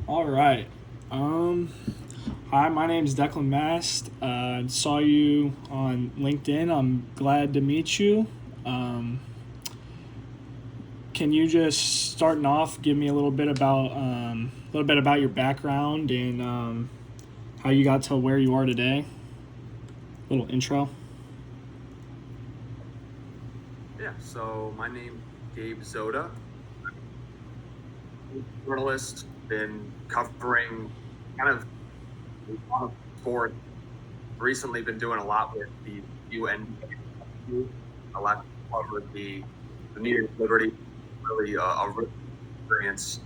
All right. Um, Hi, my name's Declan Mast. Saw you on LinkedIn. I'm glad to meet you. Um, can you just starting off give me a little bit about your background and how you got to where you are today? Little intro. Yeah, so my name's Gabe Zoda. I'm a journalist, been covering kind of a lot of sports. Recently been doing a lot with the NBA. A lot covered the New York Liberty, really a rich experience.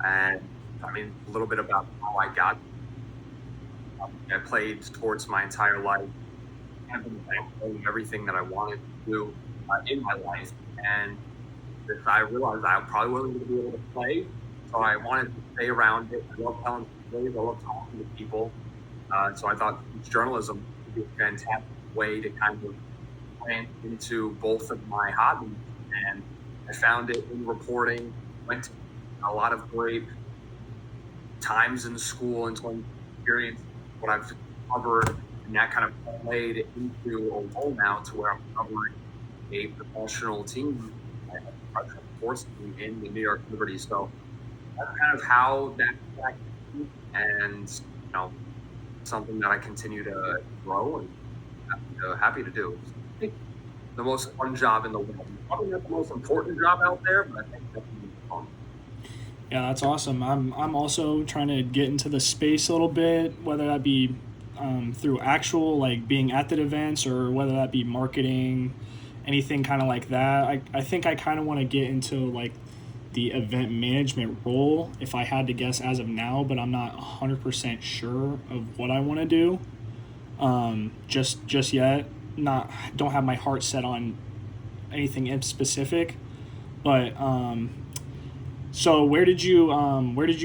And I mean, a little bit about how I got. I played sports my entire life, kind of been everything that I wanted to do in my life. And I realized I probably wasn't going to be able to play, so I wanted to stay around it. I love telling stories. I love talking to people. So I thought journalism would be a fantastic way to kind of branch into both of my hobbies. And I found it in reporting. Went to a lot of great times in school and to experience what I've covered, and that kind of played into a role now to where I'm covering a professional team, a professional sports team in the New York Liberty. So that's kind of how that came, and something that I continue to grow and happy to do. I think the most fun job in the world. Probably not the most important job out there, but I think definitely fun. Yeah, that's awesome. I'm also trying to get into the space a little bit, whether that be through actual like being at the events or whether that be marketing, anything kind of like that. I think I kind of want to get into like the event management role if I had to guess as of now, but I'm not 100% sure of what I want to do. Just yet. Not don't have my heart set on anything in specific, but so where did you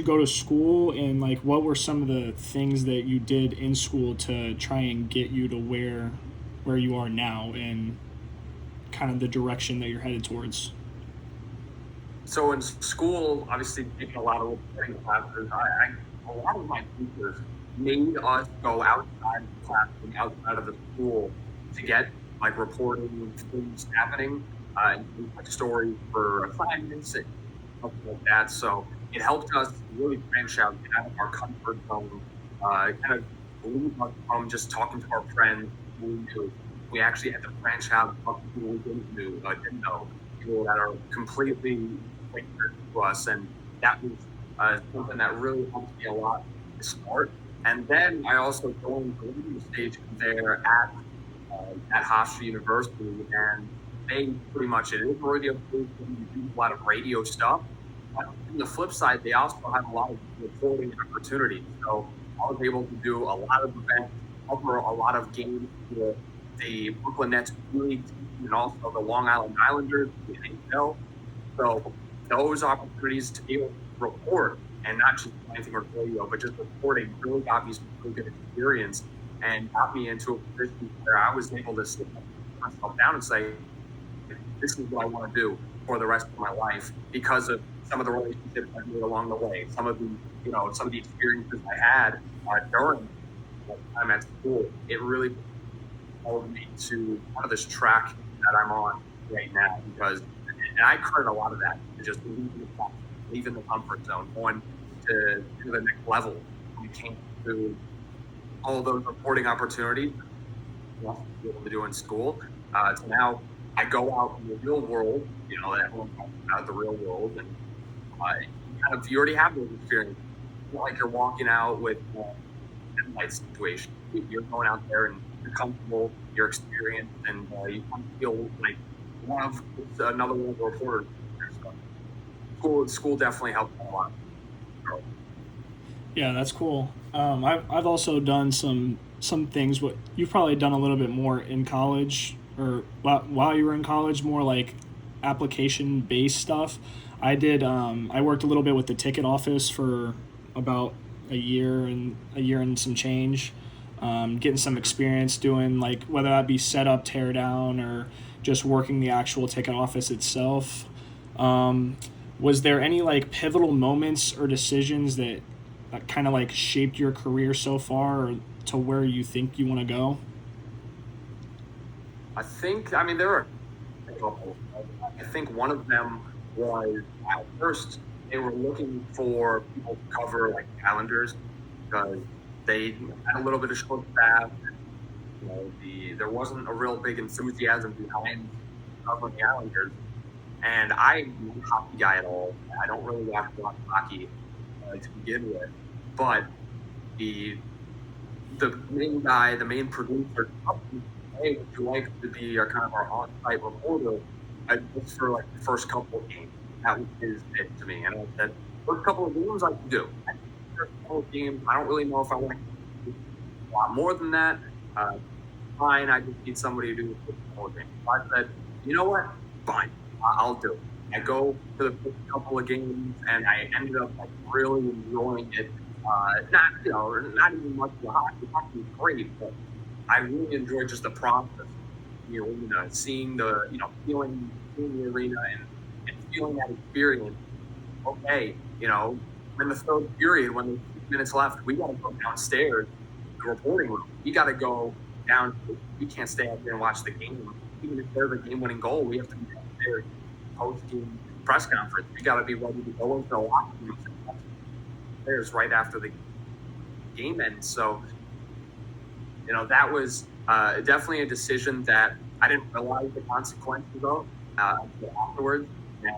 go to school and like what were some of the things that you did in school to try and get you to where you are now and kind of the direction that you're headed towards? So in school, obviously taking a lot of reporting classes, a lot of my teachers made us go outside the classroom, outside of the school to get like reporting things happening, and like stories for assignments and stuff like that. So it helped us really branch out, get out of our comfort zone, kind of leave us from just talking to our friends who we knew. We actually had to branch out and talk to people we didn't know, people that are completely strangers to us, and that was something that really helped me a lot to start. And then I also joined the radio station there at Hofstra University, and they pretty much it is a radio station. We do a lot of radio stuff. But on the flip side, they also have a lot of reporting opportunities. So I was able to do a lot of events, cover a lot of games with the Brooklyn Nets League and also the Long Island Islanders, the NHL. So those opportunities to be able to report and not just anything on radio, but just reporting really got me some really good experience and got me into a position where I was able to sit myself down and say, this is what I want to do for the rest of my life because of some of the relationships I made along the way, some of the experiences I had during my time at school. It really propelled me to kind of this track that I'm on right now because, and I credit a lot of that to just leaving the comfort zone, going to the next level when it came to all those reporting opportunities to be able to do in school. So now I go out in the real world, that everyone talks about the real world, and you already have those experiences. It's not like you're walking out with light situation. You're going out there and you're comfortable, you're experienced, and you kind of feel like another one of the reporters. So school definitely helped a lot. Yeah, that's cool. I've also done some things. What you've probably done a little bit more in college, or while you were in college, more like application based stuff. I did. I worked a little bit with the ticket office for about a year and some change. Getting some experience doing like whether that be setup, tear down, or just working the actual ticket office itself. Um, Was there any like pivotal moments or decisions that kind of like shaped your career so far or to where you think you want to go? I mean, there are a couple. I think one of them was at first they were looking for people to cover like calendars because they had a little bit of short staff. There wasn't a real big enthusiasm behind covering calendars. And I'm not a hockey guy at all. I don't really watch a lot of hockey to begin with. But the the main guy, the main producer, hey, would you like to be our kind of our on-site reporter just for like the first couple of games? That was his bit to me. And I said, first couple of games I can do. First couple of games, I don't really know if I want to do a lot more than that. Fine, I just need somebody to do the first couple of games. So I said, you know what? Fine, I'll do it. I go to the first couple of games, and I ended up like really enjoying it. Not even much of the hockey. Hockey was great, but I really enjoyed just the process. Seeing feeling the arena and feeling that experience. Okay, in the third period, when there's 6 minutes left, we got to go downstairs, the reporting room. We got to go down. We can't stay out there and watch the game. Even if there's a game-winning goal, we have to be downstairs post-game press conference. We got to be ready to go into the locker room downstairs right after the game ends. So, that was definitely a decision that I didn't realize the consequences of until afterwards. And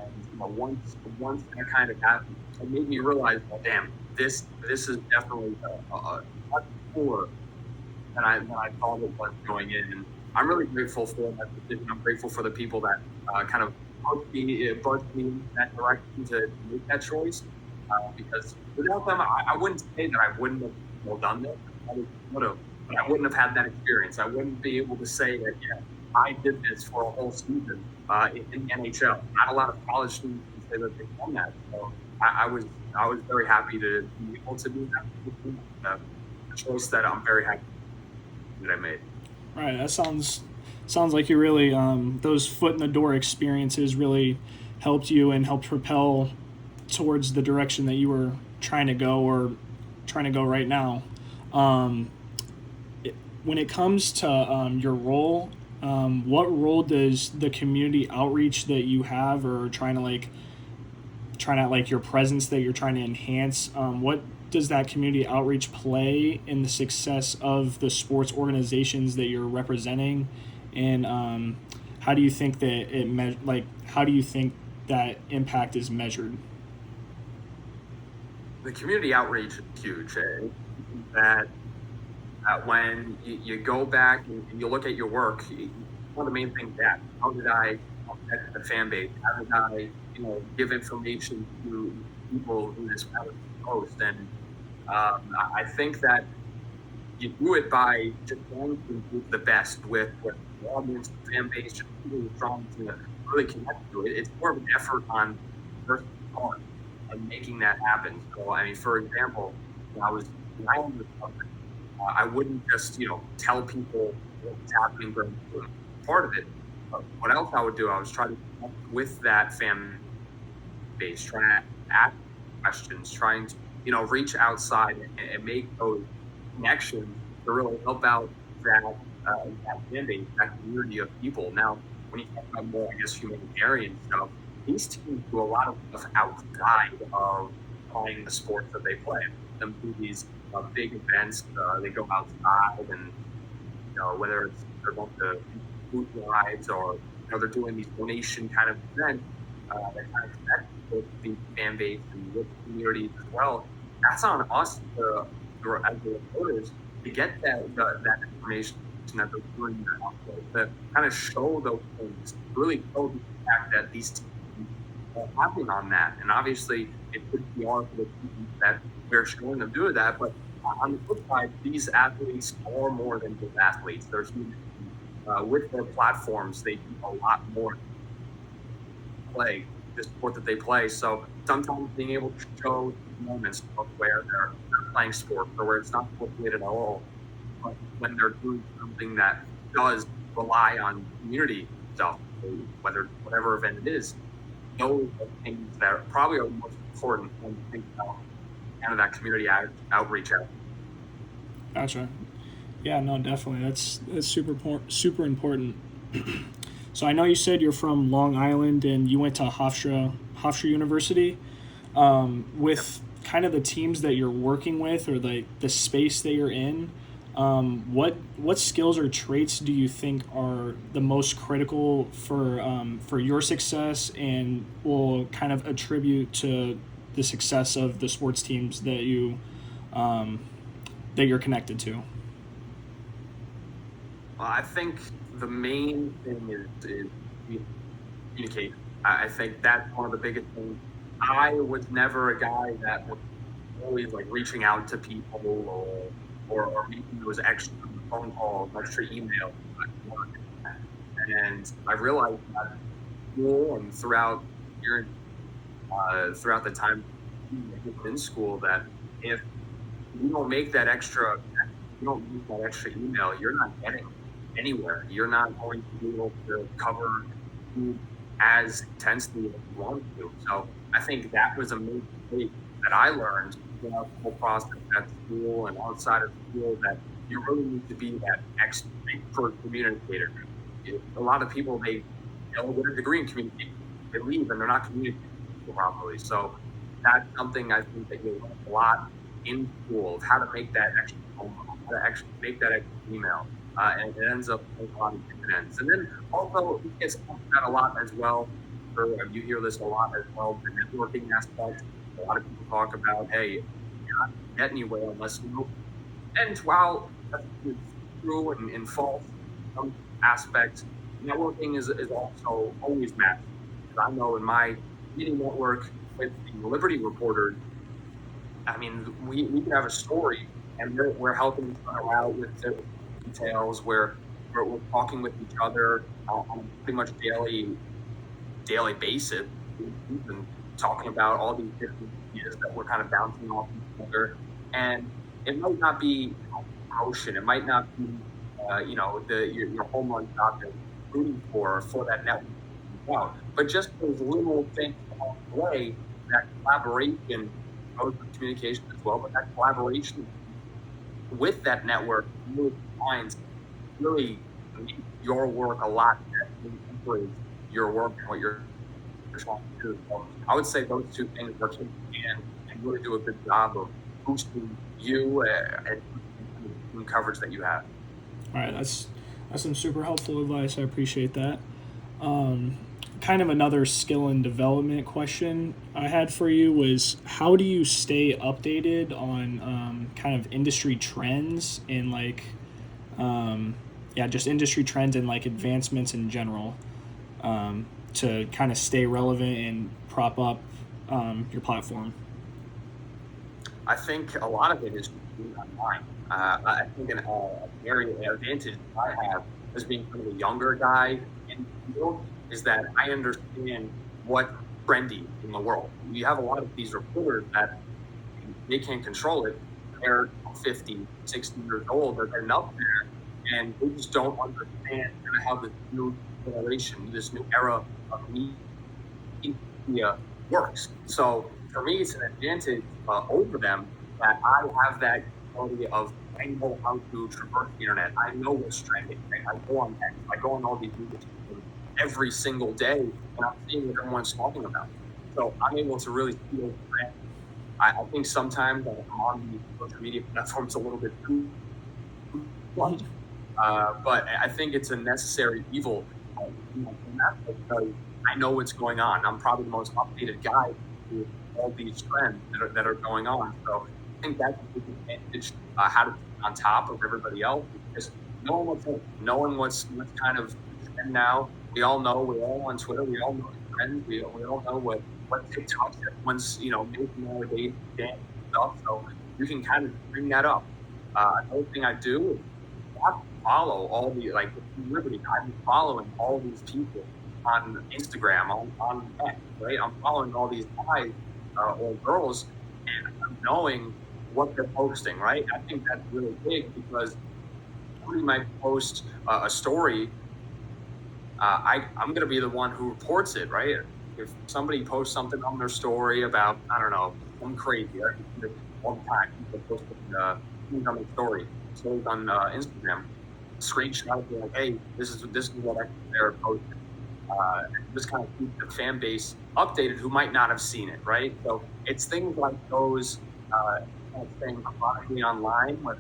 once that kind of happened, it made me realize, well, damn, this is definitely a much cooler than I thought it was going in. And I'm really grateful for that decision. I'm grateful for the people that kind of pushed me in that direction to make that choice. Because without them, I wouldn't say that I wouldn't have done this. I would have, but I wouldn't have had that experience. I wouldn't be able to say that, I did this for a whole season in the NHL. Not a lot of college students can say that they've done that. So I was very happy to be able to do that. A choice that I'm very happy that I made. Right. That sounds like you really those foot in the door experiences really helped you and helped propel towards the direction that you were trying to go or trying to go right now. When it comes to your role, what role does the community outreach that you have or trying to like your presence that you're trying to enhance, what does that community outreach play in the success of the sports organizations that you're representing, and how do you think that how do you think that impact is measured? The community outreach is huge. That when you go back and you look at your work, one of the main things that how did I affect the fan base? How did I give information to people who this post? And I think that you do it by just going to the best with the audience, the fan base, just people who are trying to really connect to it. It's more of an effort on first part and making that happen. So, I mean, for example, when I was behind the company, I wouldn't just, tell people what was happening during part of it. But what else I would do, I was trying to connect with that fan base, trying to ask questions, trying to, reach outside and make those connections to really help out that fan base, that community of people. Now, when you talk about more, I guess, humanitarian stuff, these teams do a lot of stuff outside of playing the sports that they play. Them do these big events. They go outside, and whether it's they're going to food drives or they're doing these donation kind of events that kind of connect with the fan base and with the communities as well. That's on us as the reporters to get that information that they're doing to kind of show those things, really show the fact that these teams are happening on that. And obviously, it could be hard for the teams that we're showing them doing that. But on the flip side, these athletes are more than just athletes. They're humans. With their platforms, they do a lot more play the sport that they play. So sometimes being able to show moments of where they're playing sport or where it's not related at all, but when they're doing something that does rely on community stuff, whether whatever event it is, those are things that probably are the most important when you think about kind of that community outreach out. Gotcha. Yeah, no, definitely. That's super important. So I know you said you're from Long Island and you went to Hofstra University. With kind of the teams that you're working with or the space that you're in, what skills or traits do you think are the most critical for your success and will kind of attribute to the success of the sports teams um, that you're connected to? I think the main thing is communication. I think that's one of the biggest things. I was never a guy that was always like reaching out to people or making those extra phone calls, extra emails. And I realized that school and year, throughout the time in school that if you don't make that extra, you don't use that extra email, you're not getting anywhere. You're not going to be able to cover as intensely as you want to. So I think that was a major mistake that I learned throughout the whole process at school and outside of school, that you really need to be that expert communicator. A lot of people, they'll get a degree in communication, they leave and they're not communicating properly. So that's something I think that you learn a lot in school, of how to make that extra phone call, how to actually make that extra email. And it ends up with a lot of dividends. And then also, it gets talked about a lot as well. You hear this a lot as well, the networking aspect. A lot of people talk about, hey, you're not going to get anywhere unless you know. And while that's true and false in some aspects, networking is also always massive. I know in my meeting network with the Liberty reporters, I mean, we can have a story, and we're helping each other out with the details. We're talking with each other on a pretty much daily basis, and talking about all these different ideas that we're kind of bouncing off each other. And it might not be promotion, it might not be your home run job that you're rooting for that network, but just those little things along the way, that collaboration goes with communication as well, but that collaboration with that network really finds really make your work a lot better, improve your work and what you're trying to do. So I would say those two things work hand in hand and really do a good job of boosting you and coverage that you have. All right, that's some super helpful advice. I appreciate that. Um, Kind of another skill and development question I had for you was how do you stay updated on kind of industry trends and just industry trends and like advancements in general to kind of stay relevant and prop up your platform? I think a lot of it is being online. I think an area advantage I have as being kind of a younger guy in the field is that I understand what's trendy in the world. You have a lot of these reporters that they can't control it. They're 50, 60 years old, or they're up there, and they just don't understand kind of how this new generation, this new era of media works. So for me, it's an advantage over them that I have that ability of I know how to traverse the internet. I know what's trending. Right? I go on X, I go on all these media every single day, and I'm seeing what everyone's talking about. So I'm able to really feel brand. I think sometimes I'm on the social media platforms a little bit too much, but I think it's a necessary evil. And that's because I know what's going on. I'm probably the most updated guy to all these trends that are going on. So I think that's a big advantage, how to be on top of everybody else, because knowing what's kind of trend now. We all know. We're all on Twitter. We all know the trends. We all know what TikTok everyone's making nowadays stuff. So you can kind of bring that up. Another thing I do is I follow all the Liberty. I'm following all these people on Instagram, on X, right? I'm following all these guys or girls, and I'm knowing what they're posting, right? I think that's really big because somebody might post a story. I'm going to be the one who reports it, right? if somebody posts something on their story about, I don't know, I'm crazy, right? All the time, people posting things on their stories on Instagram, screenshot it, like, hey, this is what they're posting. And just kind of keep the fan base updated who might not have seen it, right? So it's things like those, kind of staying chronically online with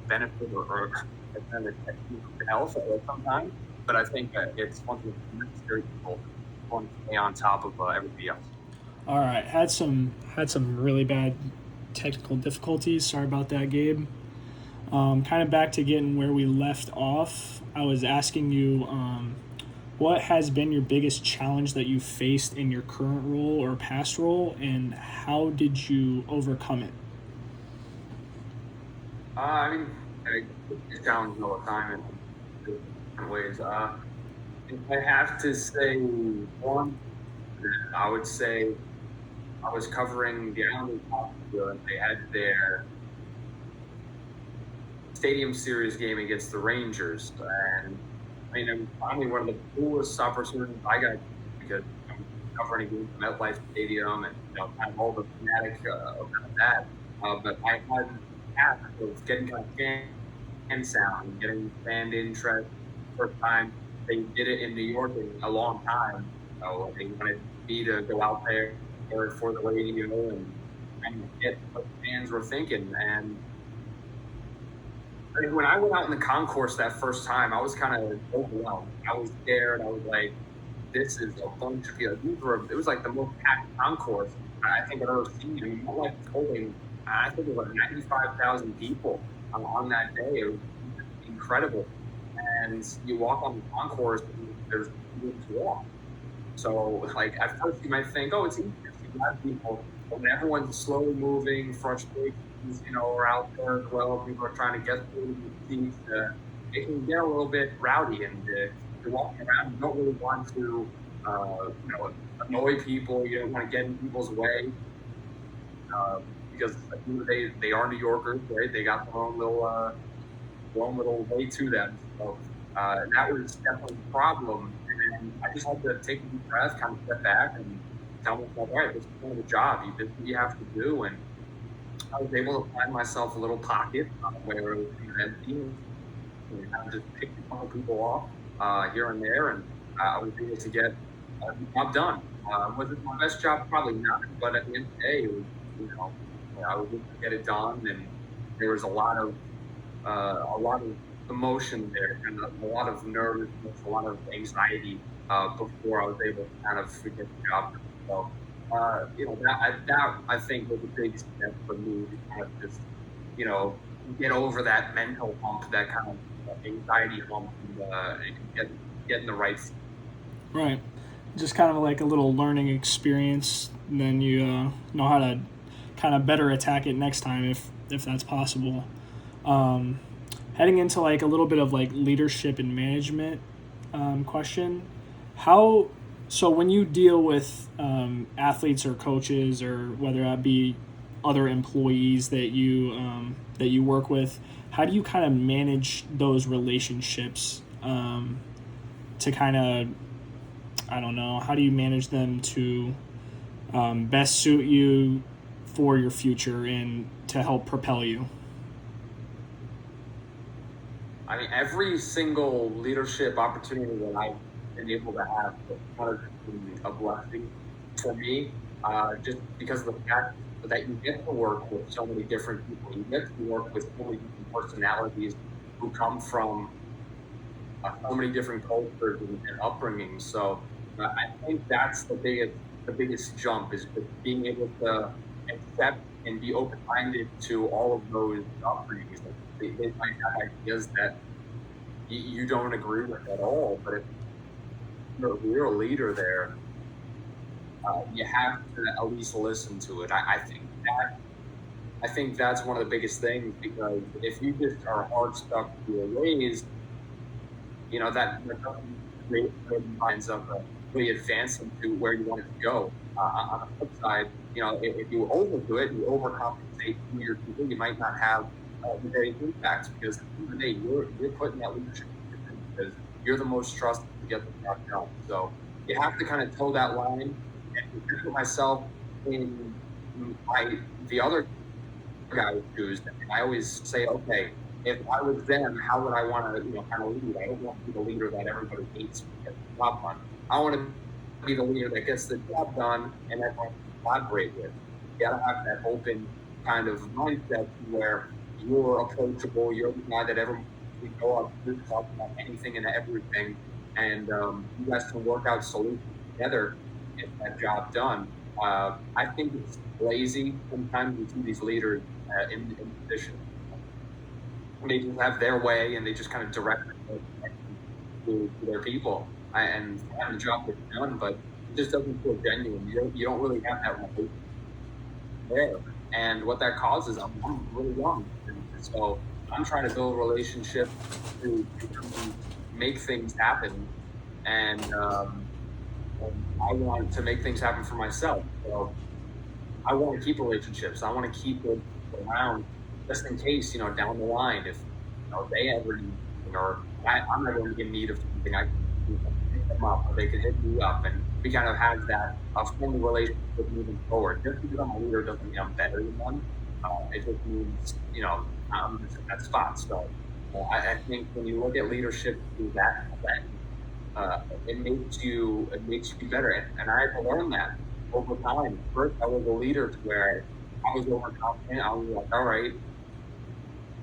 benefit or kind of health sometimes. But I think that it's one thing that's very people want to stay on top of everybody else. All right, had some really bad technical difficulties. Sorry about that, Gabe. Kind of back to getting where we left off. I was asking you, what has been your biggest challenge that you faced in your current role or past role, and how did you overcome it? I mean, I get challenged all the time in different ways. If I have to say one, I would say I was covering the Islanders Hofstra, and they had their Stadium Series game against the Rangers. And I mean, it was probably one of the coolest opportunities I got because I'm covering a game from MetLife Stadium and kind of all the fanatic of that. But I had half of getting kind of fan sound, getting fan interest. First time they did it in New York in a long time. So they wanted me to go out there for the radio and kind of get what fans were thinking. And I mean, when I went out in the concourse that first time, I was kind of overwhelmed. I was scared. I was like, this is a bunch of people. It was like the most packed concourse I think I've ever seen. I mean, my life holding, I think it was like 95,000 people on that day. It was incredible. And you walk on the concourse, and there's room to walk. So, like, at first you might think, oh, it's easy to see people. But when everyone's slowly moving, frustrations, are out there as well. People are trying to get through the seats. It can get a little bit rowdy, and you're walking around. You don't really want to, annoy people. You don't want to get in people's way because they are New Yorkers, right? They got their own little way to them. So that was definitely a problem. And I just had to take a deep breath, kind of step back, and tell myself, all right, this is kind of the job. This is what you have to do. And I was able to find myself a little pocket where it was empty, and kind of just pick a couple people off here and there, and I was able to get the job done. Was it my best job? Probably not, but at the end of the day, it was, I was able to get it done, and there was a lot of emotion there, and a lot of nervousness, a lot of anxiety before I was able to kind of get the job done. So, that I think was a big step for me to kind of just, get over that mental hump, that kind of anxiety hump, and get in the right. Right. Just kind of like a little learning experience. And then you know how to kind of better attack it next time if that's possible. Heading into like a little bit of like leadership and management question. So when you deal with athletes or coaches, or whether that be other employees that you work with, how do you kind of manage those relationships to kind of, I don't know, how do you manage them to best suit you for your future and to help propel you? I mean, every single leadership opportunity that I've been able to have has been a blessing for me, just because of the fact that you get to work with so many different people. You get to work with so many different personalities who come from so many different cultures and upbringings. So I think that's the biggest jump, is just being able to accept and be open-minded to all of those upbringings. They might have ideas that you don't agree with at all, but if you're a leader there, you have to at least listen to it. I think that's one of the biggest things, because if you just are hard stuck to your ways, that ends up really advancing to where you want it to go. On the flip side, if you overdo it, you overcompensate who you're doing, you might not have the very impact, because at the end of the day, you're putting that leadership in, because you're the most trusted to get the job done. So you have to kind of toe that line, I put myself in the other guy's shoes, and I always say, okay, if I was them, how would I want to, kind of lead? I don't want to be the leader that everybody hates and gets the job done. I want to be the leader that gets the job done and everyone can collaborate with. You gotta have that open kind of mindset where you're approachable, you're the guy that everyone can go up to talk about anything and everything, and you guys can work out solutions together, get that job done. I think it's lazy sometimes to see these leaders in position. They just have their way and they just kind of direct it to their people. And the job gets done, but it just doesn't feel genuine. You don't really have that relationship there. And what that causes, I'm really young. And so I'm trying to build relationships to make things happen. And I want to make things happen for myself. So I want to keep relationships. I want to keep it around just in case, down the line, if they ever need something, or I'm ever in need of something, I can pick them up, or they can hit me up, and we kind of have that friendly relationship moving forward. Just because I'm a leader doesn't mean I'm better than them. It just means, I'm just in that spot. So I think when you look at leadership through that lens, it makes you better, and I had to learn that over time. First, I was a leader to where I was overconfident. I was like, all right,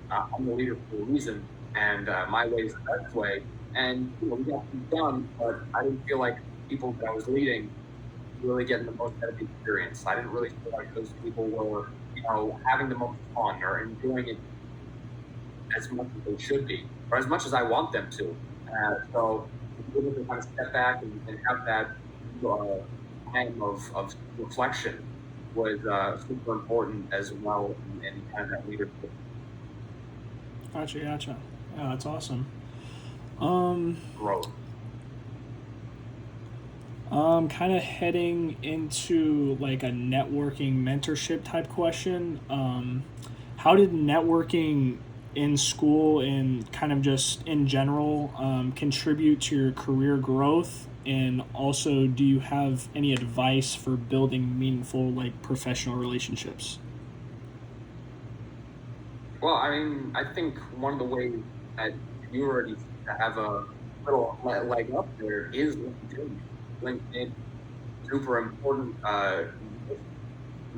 I'm the leader for a reason, and my way is the best way. And we got things done, but I didn't feel like people that I was leading really getting the most out of the experience. I didn't really feel like those people were, having the most fun or enjoying it as much as they should be, or as much as I want them to. So to be able to kind of step back and have that time of reflection was super important as well in kind of that leadership Gotcha. Yeah, that's awesome. growth. Kind of heading into like a networking mentorship type question. How did networking in school and kind of just in general contribute to your career growth? And also, do you have any advice for building meaningful like professional relationships? Well, I mean, I think one of the ways that you already have a little leg up there is LinkedIn. LinkedIn, super important.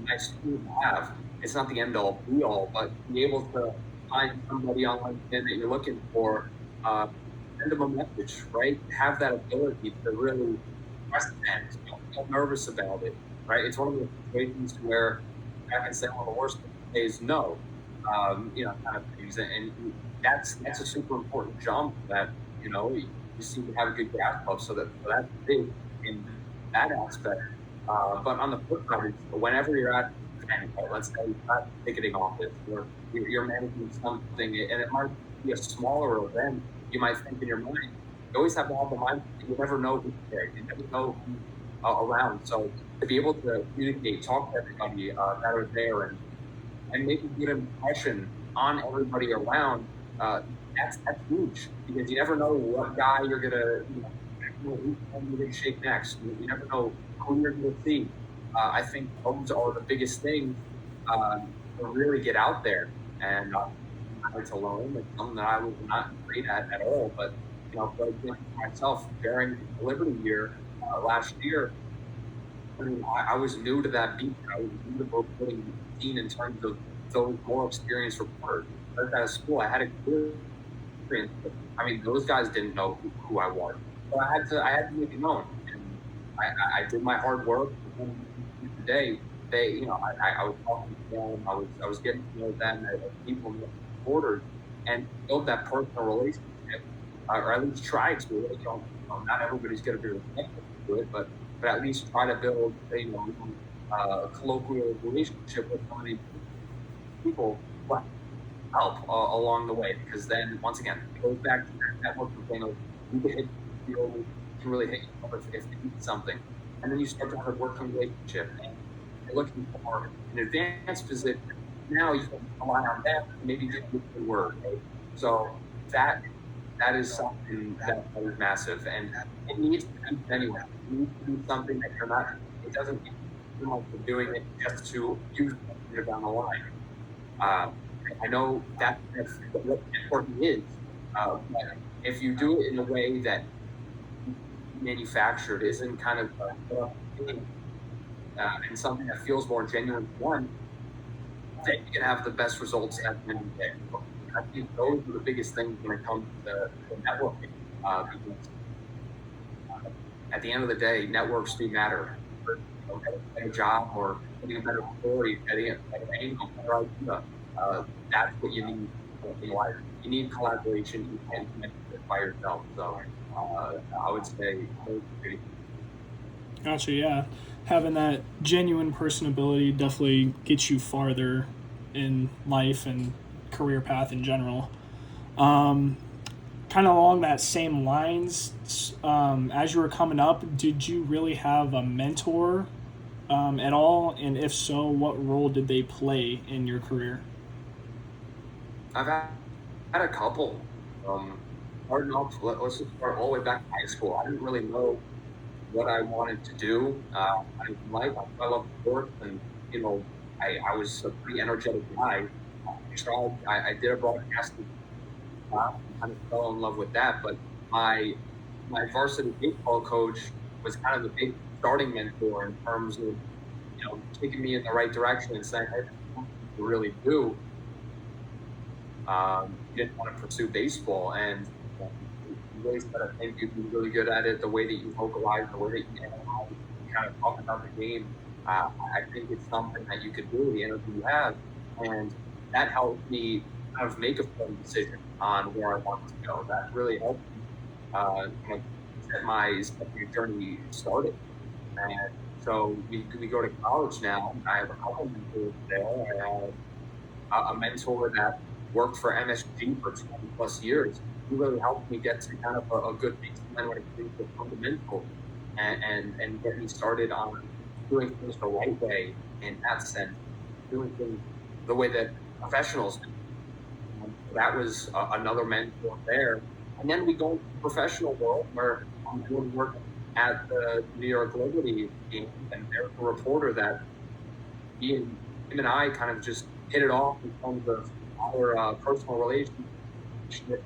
Nice tool to have. It's not the end all be all, but be able to find somebody on LinkedIn that you're looking for, send them a message, right? Have that ability to really press send. Don't feel nervous about it, right? It's one of those situations where I can say, well, the worst thing to say is no, kind of things. And that's a super important jump that, you seem to have a good grasp of. So that's big in that aspect. But on the flip side, whenever you're at, let's say you're at a ticketing office or you're managing something, and it might be a smaller event, you might think in your mind, you always have to have the mind, you never know who's there, you never know who's around. So to be able to communicate, talk to everybody that are there, and make a good impression on everybody around, that's huge, because you never know what guy you're gonna, who's gonna shake next. You never know who you're gonna see. I think those are the biggest things to really get out there. And it's alone. It's something that I was not great at all. But for example, myself during the Liberty year last year, I mean, I was new to that beat. I was new to reporting the scene in terms of those more experienced reporters. Right out of school, I had a good experience. But, I mean, those guys didn't know who I was, so I had to make it known. And I did my hard work. And today, I was talking to them. I was getting to know them as people, reporters, and build that personal relationship, or at least try to. Not everybody's going to be receptive to it, but at least try to build a colloquial relationship with some of these people who help along the way. Because then, once again, it goes back to that networking thing of you can hit you can really hit you up if they need something, and then you start to have a working relationship, and you're looking for an advanced position. Now you can rely on that, maybe get a good word. Right? So that is something that is massive, and it needs to be anyway. It needs to be something that you're not it doesn't mean you're doing it just to use it down the line. I know that's what networking is. But if you do it in a way that manufactured isn't kind of and something that feels more genuine to one, then you can have the best results at the end of the day. I think those are the biggest things when it comes to networking. Because at the end of the day, networks do matter. Getting a better job or getting a better story, getting a better angle, better idea. That's what you need in life. You need collaboration. You can't connect it by yourself. So I would say those three. Gotcha. Yeah, having that genuine personability definitely gets you farther in life and career path in general. Um, Kind of along that same lines, as you were coming up, did you really have a mentor at all? And if so, what role did they play in your career? I've had a couple. Um, Starting off, let's just start all the way back to high school. I didn't really know what I wanted to do. In life, I love sports, and I was a pretty energetic guy. I did a broadcasting class and kind of fell in love with that. But my my varsity baseball coach was kind of the big starting mentor in terms of taking me in the right direction and saying, "Hey, this is something you really do." He didn't want to pursue baseball, and he really said, "I think you'd be really good at it. The way that you vocalize, the way that you analyze, you kind of talk about the game. I think it's something that you could do. The energy you have," and that helped me kind of make a firm decision on where I wanted to go. That really helped me kind of get my journey started. And so we go to college now. I have a couple mentors there. I have a mentor that worked for MSG for 20 plus years. He really helped me get to kind of a good baseline when it came to fundamentals and get me started on doing things the right way in that sense, doing things the way that professionals do. That was another mentor there. And then we go into the professional world where I'm doing work at the New York Liberty game, and there's a reporter that him and I kind of just hit it off in terms of our personal relationship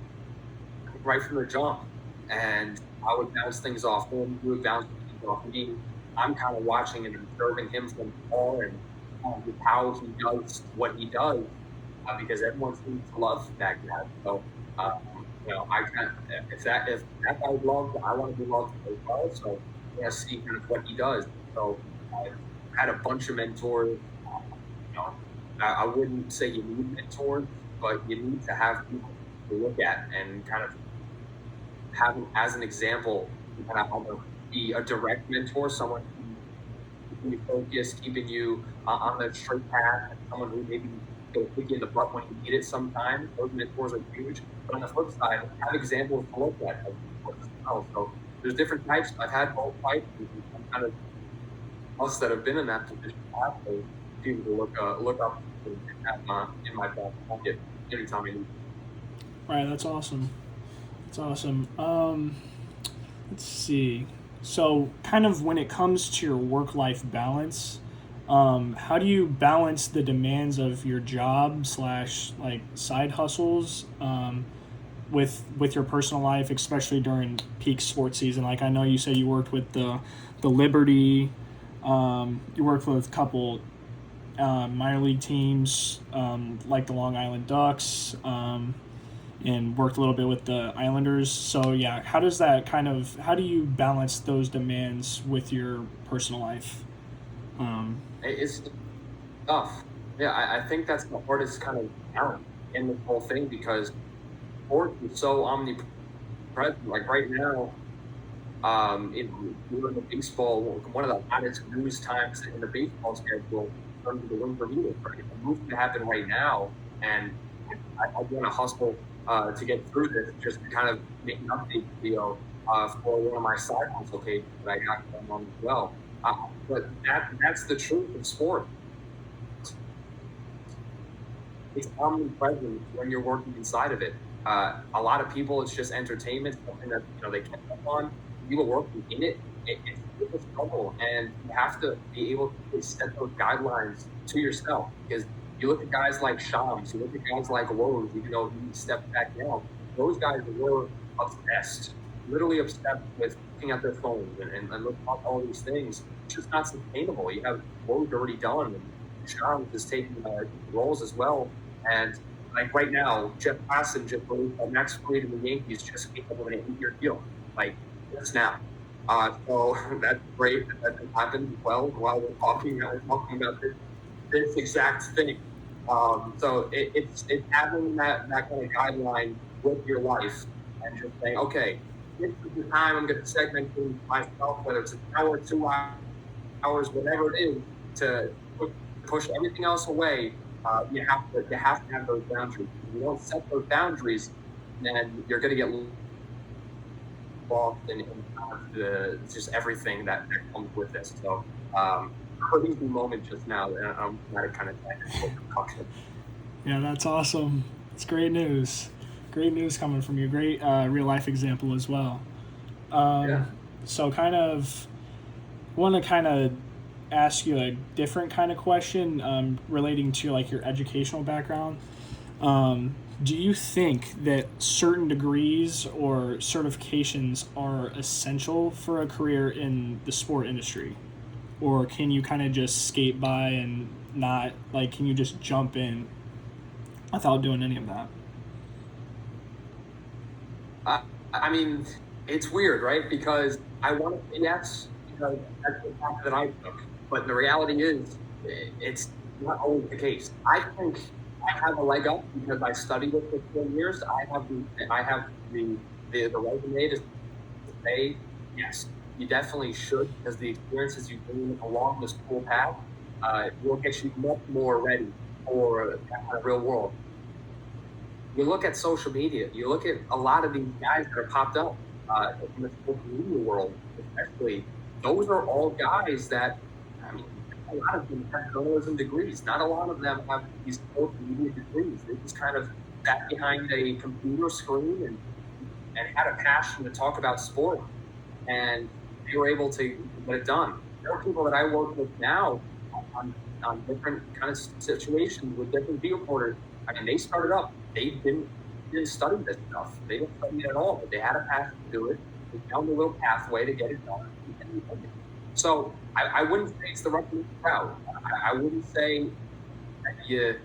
right from the jump. And I would bounce things off him, he would bounce things off me. I'm kind of watching and observing him from afar and how he does what he does because everyone seems to love that guy. So, I kind of, if that guy's loved, I want to be loved as well. So, see kind of what he does. So, I had a bunch of mentors. You know, I wouldn't say you need mentors, but you need to have people to look at and kind of have them as an example. You kind of almost be a direct mentor, someone keeping you focused, keeping you on the straight path, and someone who maybe will kick you in the butt when you need it sometimes. Those mentors are huge. But on the flip side, have examples to look at as well. So there's different types. I've had both types. And kind of us that have been in that position have those people to look up and have in my back pocket anytime I need. All right, that's awesome. That's awesome. Let's see. So, kind of when it comes to your work-life balance, how do you balance the demands of your job slash like side hustles with your personal life, especially during peak sports season? Like I know you said you worked with the Liberty, you worked with a couple minor league teams like the Long Island Ducks. And worked a little bit with the Islanders. So yeah, how do you balance those demands with your personal life? It's tough. Yeah, I think that's the hardest kind of balance in the whole thing because sports is so omnipresent. Like right now, in the baseball, one of the hottest news times in the baseball schedule in terms of the winter meetings. Right? If a move to happen right now, and I want to hustle to get through this, just to kind of make an update video for one of my side hustle pages that I got going on as well. But that's the truth of sport. It's omnipresent when you're working inside of it. A lot of people, it's just entertainment, something that they catch up on. People working in it, it's it's a struggle, and you have to be able to set those guidelines to yourself. Because you look at guys like Shams, you look at guys like Rose, even though he stepped back now, those guys were obsessed, literally obsessed with looking at their phones and looking at all these things. It's just not sustainable. You have Rose already done, and Shams is taking roles as well. And like right now, Jeff Passan just released Max Fried and the Yankees just came up with an 8-year deal, like just now. So that's great that happened as well while we're talking about this exact thing. So it's having that kind of guideline with your life and just saying, okay, this is the time I'm going to segment things myself, whether it's an hour, 2 hours, whatever it is, to push everything else away. You have to have those boundaries. If you don't set those boundaries, then you're going to get involved in just everything that comes with this. So, crazy moment just now, and I'm kind of concussion. Yeah, that's awesome. It's great news. Great news coming from you. Great real life example as well. Yeah. So want to kind of ask you a different kind of question relating to like your educational background. Do you think that certain degrees or certifications are essential for a career in the sport industry? Or can you kind of just skate by and not, like, can you just jump in without doing any of that? I mean, it's weird, right? Because I want to say yes, because that's the path that I took. But the reality is, it's not always the case. I think I have a leg up because I studied it for 4 years. I have the resume to say yes, you definitely should, because the experiences you gain along the school path will get you much more ready for the real world. You look at social media, you look at a lot of these guys that are popped up in the social media world, especially. Those are all guys that, I mean, a lot of them have journalism degrees. Not a lot of them have these social media degrees. They just kind of sat behind a computer screen and had a passion to talk about sport, and they were able to get it done. There are people that I work with now on different kind of situations with different field reporters. I mean, they started up. They didn't study this stuff. They didn't study it at all, but they had a passion to do it. They found a little pathway to get it done. So I wouldn't say it's the right route. I wouldn't say that you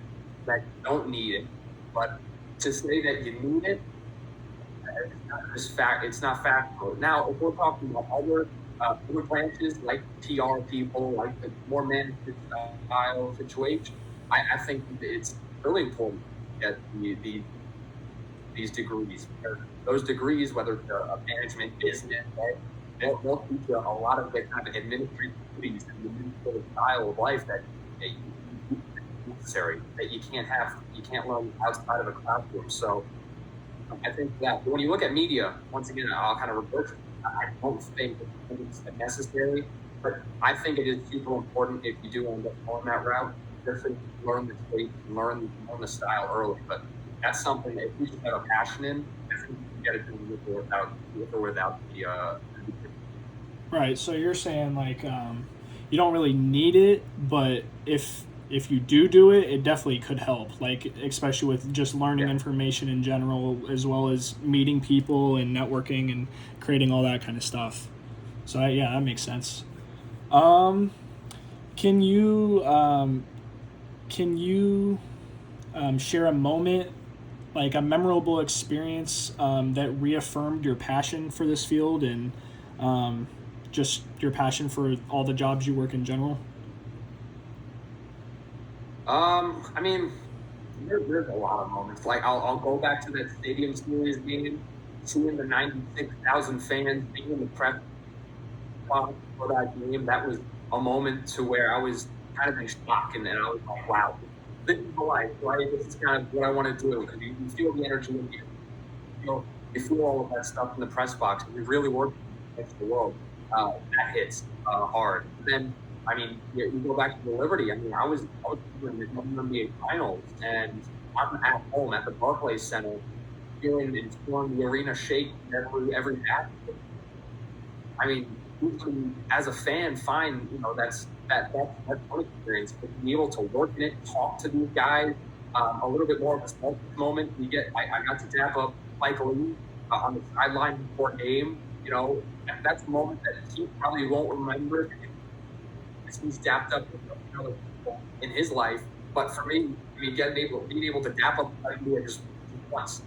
don't need it, but to say that you need it, it's not factual. Now, if we're talking about other branches like PR people, like the more management style situation, I think it's really important that these degrees, those degrees, whether it's a management, business, right, they'll teach you a lot of the kind of administrative duties and the administrative style of life that necessary, that you can't learn outside of a classroom. So I think that when you look at media, once again, I'll kind of revert. I don't think it's necessary, but I think it is super important if you do end up going that route, just to learn the state, learn the style early. But that's something that if you just have a passion in, I think you can get it done with or without the. Right. So you're saying like you don't really need it, but if you do it, it definitely could help. Like especially with just learning information in general, as well as meeting people and networking and creating all that kind of stuff. So yeah, that makes sense. Can you share a moment, like a memorable experience that reaffirmed your passion for this field and just your passion for all the jobs you work in general? I mean, there's a lot of moments. Like I'll go back to that Stadium Series game, seeing the 96,000 fans being in the press box for that game. That was a moment to where I was kind of in shock, and I was like, wow, this is my life, right? This is kind of what I want to do. Because you feel the energy in you. You feel all of that stuff in the press box. And you really work against the world. That hits hard. And then, I mean, you go back to the Liberty. I mean, I was in the WNBA finals, and I'm at home at the Barclays Center, feeling the arena shake every match. I mean, you can, as a fan, find, that's fun experience. But to be able to work in it, talk to these guys, a little bit more of a selfish moment. I got to tap up Mike Lee on the sideline before a game. And that's a moment that he probably won't remember because he's dapped up with other people in his life. But for me, being able to dap up just once,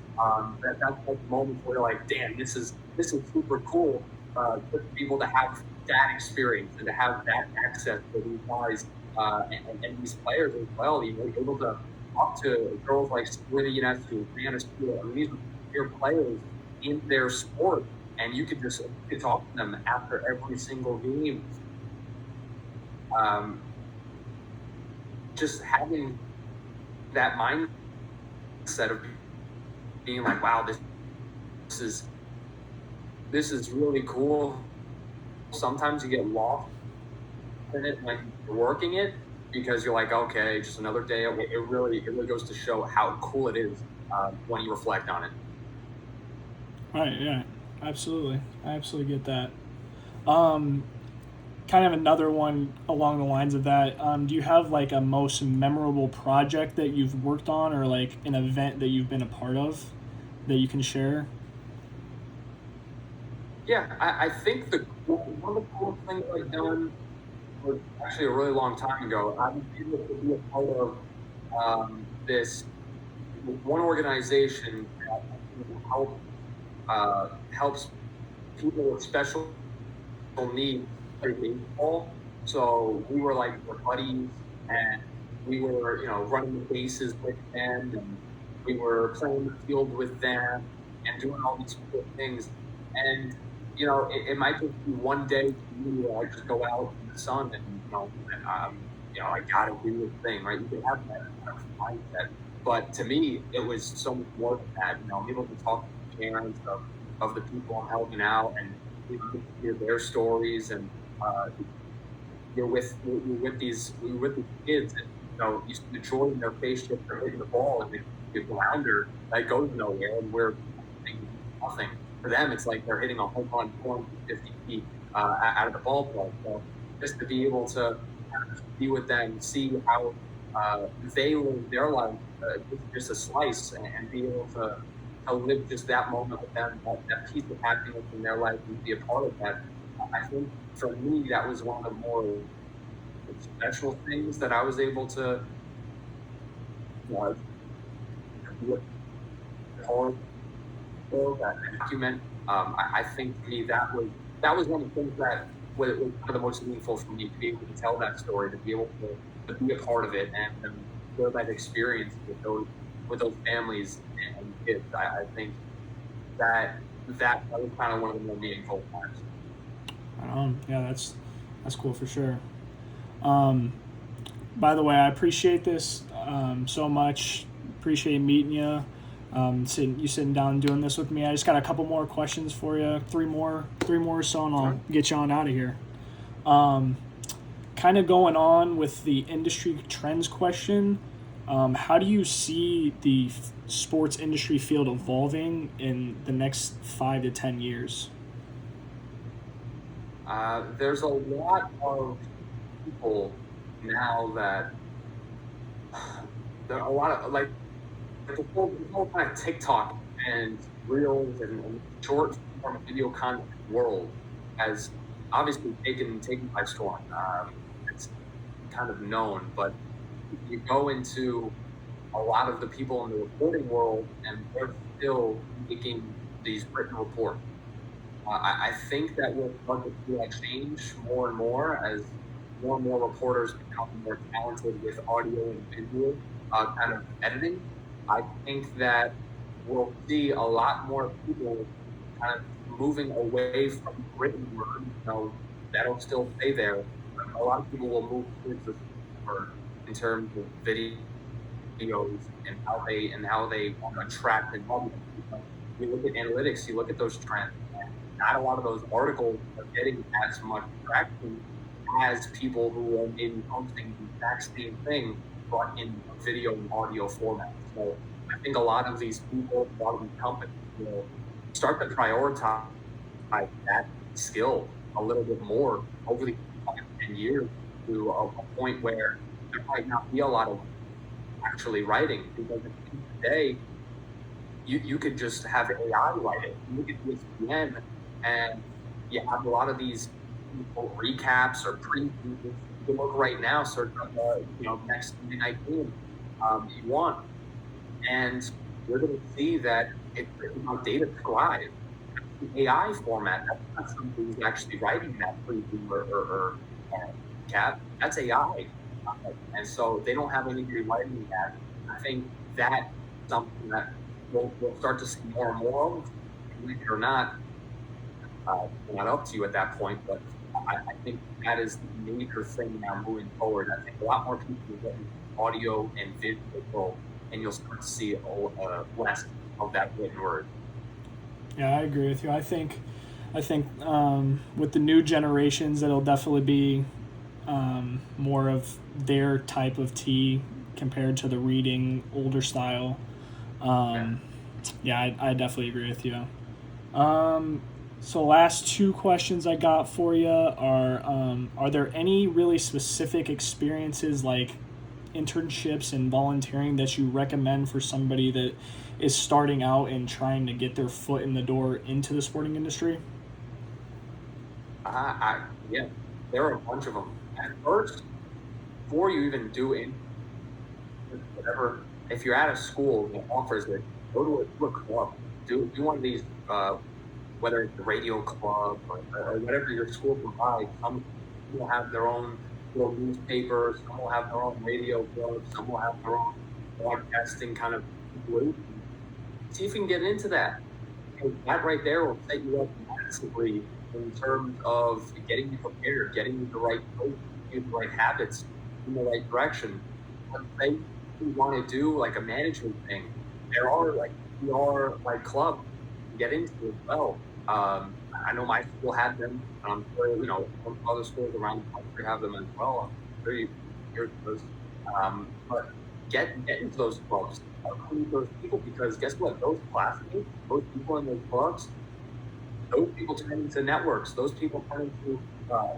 that's like moments where you're like, damn, this is super cool. For people to have that experience and to have that access to these guys and these players as well. Able to talk to girls like Sabrina Ionescu, Brianna Steele. I mean, these are your players in their sport, and you could talk to them after every single game. Just having that mindset of being like, wow, this is really cool. Sometimes you get lost in it when you're working it because you're like, okay, just another day. It really goes to show how cool it is when you reflect on it. Right, yeah, absolutely. I absolutely get that. Kind of another one along the lines of that. Do you have like a most memorable project that you've worked on or like an event that you've been a part of that you can share? Yeah, I think one of the coolest things I've done was actually a really long time ago. I was able to be a part of this one organization that helps people with special needs play baseball. So we were like buddies, and we were running the bases with them, and we were playing the field with them, and doing all these cool things. And it might just be one day for me where I just go out in the sun and I gotta do this thing, right? You can have that kind of mindset, but to me, it was so much more than that. I'm able to talk to the parents of the people I'm helping out, and hear their stories, and you're with these kids, and you see the joy in their face just for hitting the ball, and the grounder that goes nowhere, and we're doing nothing. For them, it's like they're hitting a home run 450 feet out of the ballpark. So just to be able to be with them, see how they live their life, just a slice, and be able to live just that moment with them, that piece of happiness in their life, and be a part of that. I think for me, that was one of the more special things that I was able to be a part of, that document. I think for me, that was one of the things that was one of the most meaningful for me, to be able to tell that story, to be able to be a part of it, and share that experience with those families and kids. I think that was kind of one of the more meaningful times. Yeah, that's cool for sure. By the way, I appreciate this so much. Appreciate meeting you. Sitting down and doing this with me. I just got a couple more questions for you. Three more or so, and I'll get you on out of here. Kind of going on with the industry trends question. How do you see the sports industry field evolving in the next 5 to 10 years? There's a lot of people now that there are a lot of the whole kind of TikTok and reels and short form video content world has obviously taken by storm. It's kind of known, but you go into a lot of the people in the reporting world, and they're still making these written reports. I think that we'll start to see that change more and more as more and more reporters become more talented with audio and video kind of editing. I think that we'll see a lot more people kind of moving away from written word. That'll still stay there. A lot of people will move towards the word in terms of videos and how they attract and love it. You look at analytics, you look at those trends. Not a lot of those articles are getting as much traction as people who are maybe posting the exact same thing, but in video and audio format. So I think a lot of these people, a lot of these companies will start to prioritize that skill a little bit more over the 5 to 10 years to a point where there might not be a lot of actually writing, because at the end of the day, you could just have AI write it. You look at ESPN and you have a lot of these recaps or previews. You can look right now, search up next Sunday night game you want, and you're going to see that it's written on data scribe. The AI format, that's not somebody who's actually writing that preview or cap. That's AI. And so they don't have anybody writing that. I think that's something that we'll start to see more and more of. Believe it or not, not up to you at that point, but I think that is the major thing now moving forward. I think a lot more people are getting audio and video, and you'll start to see less of that written word. Yeah, I agree with you. I think with the new generations, it'll definitely be more of their type of tea compared to the reading older style. Yeah, I definitely agree with you. So last two questions I got for you are there any really specific experiences like internships and volunteering that you recommend for somebody that is starting out and trying to get their foot in the door into the sporting industry? Yeah, there are a bunch of them. At first, before you even do whatever, if you're at a school that offers it, go to a club. Do one of these, whether it's the radio club or whatever your school provides. Some will have their own little newspapers, some will have their own radio clubs, some will have their own broadcasting kind of situation. See if you can get into that. And that right there will set you up massively in terms of getting you prepared, getting you the right coach, getting you the right habits in the right direction. But say you want to do like a management thing, there are like PR like clubs to get into as well. I know my school had them. I'm sure other schools around the country have them as well. I'm very curious to those. But get into those clubs. Meet those people, because guess what? Those classmates, those people in those clubs, those people turn into networks. Those people turn into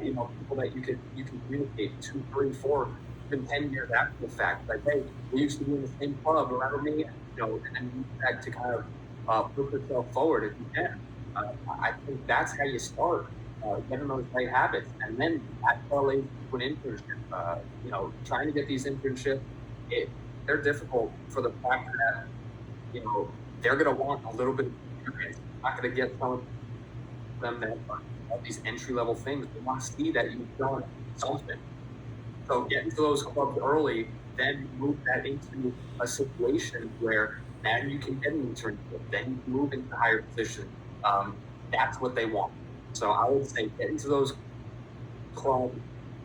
people that you can communicate 2, 3, 4, even 10 years after the fact. Like, hey, we used to be in the same club. Remember me? And then use that to kind of push yourself forward if you can. I think that's how you start getting those right habits, and then that correlates to an internship. Trying to get these internships, they're difficult for the fact that they're going to want a little bit of experience. You're not going to get some of them that are these entry level things. They want to see that you've done something. So get into those clubs early, then move that into a situation where now you can get an internship, then you can move into a higher position. That's what they want. So I would say get into those clubs,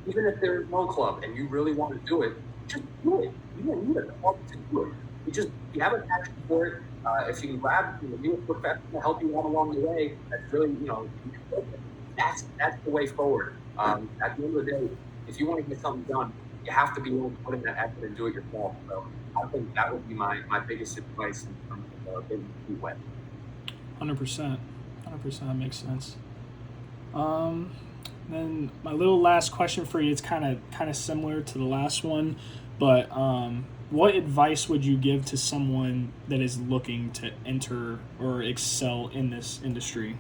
even if there's no club and you really want to do it, just do it. You don't need a club to do it. You have a passion for it. If you can grab a professional to help you along the way, that's really that's the way forward. At the end of the day, if you want to get something done, you have to be able to put in that effort and do it yourself. So I think that would be my biggest advice in terms of getting your feet wet. 100%. That makes sense. Then my little last question for you is kind of similar to the last one, but what advice would you give to someone that is looking to enter or excel in this industry?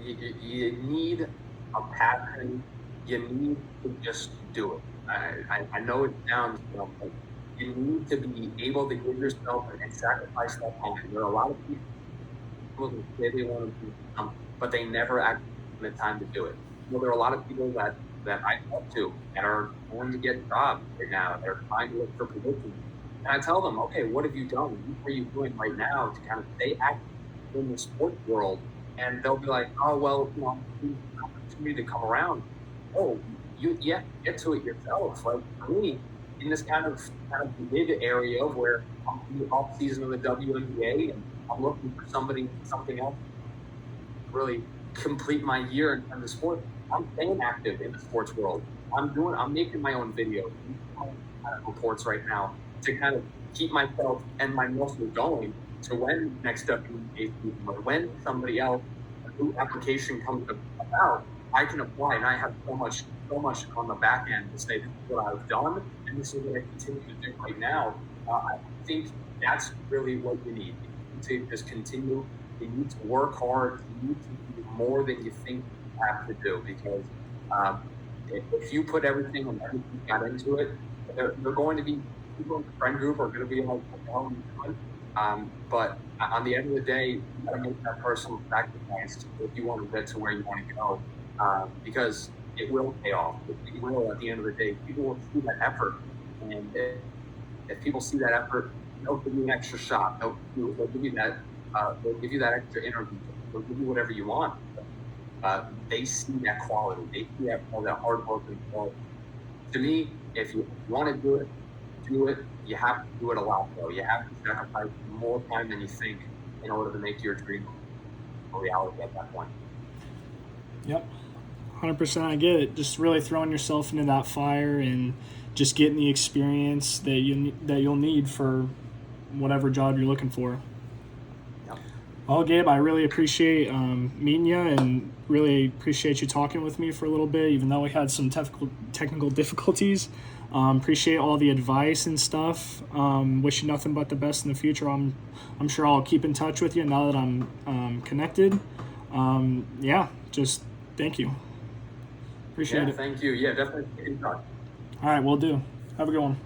You need a passion. You need to just do it. I know it sounds but you need to be able to give yourself and sacrifice that time. There are a lot of people who say they want to do something, but they never actually have the time to do it. There are a lot of people that I talk to that are going to get jobs right now. They're trying to look for positions. And I tell them, okay, what have you done? What are you doing right now to kind of stay active in the sports world? And they'll be like, oh, well, an opportunity to come around. Oh, you have to get to it yourself. Like for me, in this kind of mid area where I'm in the off season of the WNBA and I'm looking for something else to really complete my year in terms of sports. I'm staying active in the sports world. I'm making my own videos, reports right now to kind of keep myself and my muscle going to when next WNBA season or when somebody else new application comes about, I can apply, and I have so much on the back end to say this is what I've done and this is what I continue to do right now. I think that's really what you need. You need to just continue. You need to work hard. You need to do more than you think you have to do, because if you put everything and everything you got into it, they're going to be, people in the friend group are going to be like, "Oh, you're good." But on the end of the day, you got to make that personal sacrifice if you want to get to where you want to go, because it will pay off. It will, at the end of the day. People will see that effort, and if people see that effort, they'll give you an extra shot. They'll give you that. They'll give you that extra interview. They'll give you whatever you want. They see that quality. They see that hard work and quality. To me, if you want to do it, do it. You have to do it a lot, though. You have to sacrifice more time than you think in order to make your dream a reality at that point. Yep, 100%. I get it. Just really throwing yourself into that fire and just getting the experience that you'll need for whatever job you're looking for. Yep. Well, Gabe, I really appreciate meeting you, and really appreciate you talking with me for a little bit, even though we had some technical difficulties. Appreciate all the advice and stuff. Wish you nothing but the best in the future. I'm sure I'll keep in touch with you now that I'm connected. Yeah, just thank you. Appreciate it. Thank you. Yeah, definitely keep in touch. All right, will do. Have a good one.